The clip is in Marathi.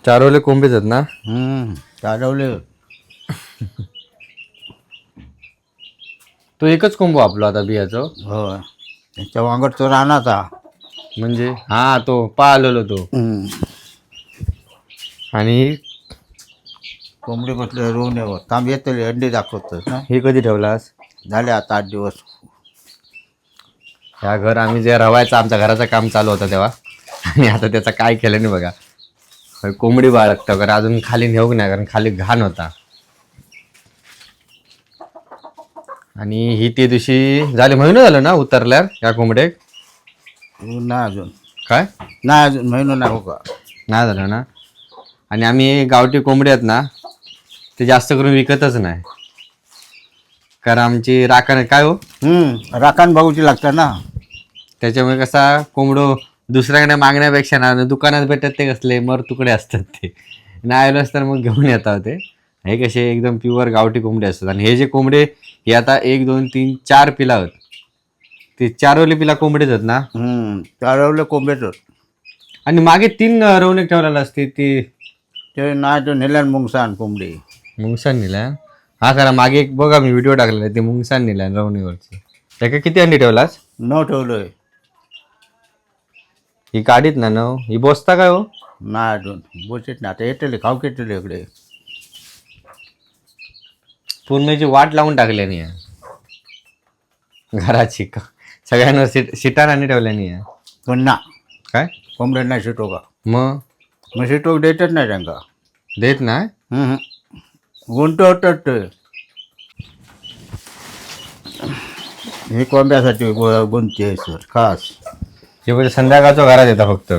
चारवले कोंबडीच आहेत ना? चालवले. तो एकच कोंबो आपलो आता बियाचं? हो, त्याच्या वांगड तो रानाचा. म्हणजे हा तो पाळलेलो तो. आणि कोंबडी बसले रोवण्यावर थांब येतले अंडी दाखवतोस ना. हे कधी ठेवलास? झाले आता 8 दिवस. ह्या घर आम्ही जे रवायचं आमच्या घराचं काम चालू होतं तेव्हा, आणि आता त्याचं काय केलं नाही बघा. कोंबडी बाळगतं कारण अजून खाली नेऊ नाही, कारण खाली घाण होता. आणि ही ते दिवशी झाले महिना झालं ना उतरल्यावर या कोंबडे? नाही अजून. काय नाही अजून महिना नाही हो का. नाही झालं ना. आणि आम्ही गावठी कोंबडी आहेत ना ते जास्त करून विकतच नाही, कारण आमची राखण काय हो राखण बघूची लागतं ना. त्याच्यामुळे कसा कोंबडो दुसऱ्याकडे मागण्यापेक्षा ना दुकानात भेटत ते कसले मर तुकडे असतात, ते नाही आलोच तर मग घेऊन येतात. ते हे कसे एकदम प्युअर गावठी कोंबडे असतात. आणि हे जे कोंबडे हे आता 1 2 3 4 पिला आहेत, ते चारवले पिला कोंबडेच आहेत ना. चालवले कोंबडीच. आणि मागे 3 रवणक ठेवलेला असते ते नाही तो नेल्यान मुंगसान कोंबडी. मुंगसान नेला. हा करा मागे एक बघा मी व्हिडिओ टाकलेला आहे, ते मुंगसान नेला रवणीवरचं. त्याका किती अंडी ठेवलास? 9 ठेवलोय. ही काढीत ना 9. ही बोसता काय हो? नाही अजून बोचत नाही. आता येतले खाऊ केटले इकडे. पूर्णची वाट लावून टाकल्यानी आहे घराची. सगळ्यांना शिटार आणि ठेवल्यानी आहे. पुन्हा काय कोंबड्या नाही शिटो का. मग शिटो देतच नाही त्यांना. देत नाही. गुंट होतात ते. हे कोंब्यासाठी गुंती आहे सर खास. ते म्हणजे संध्याकाळचं घरात येतात फक्त.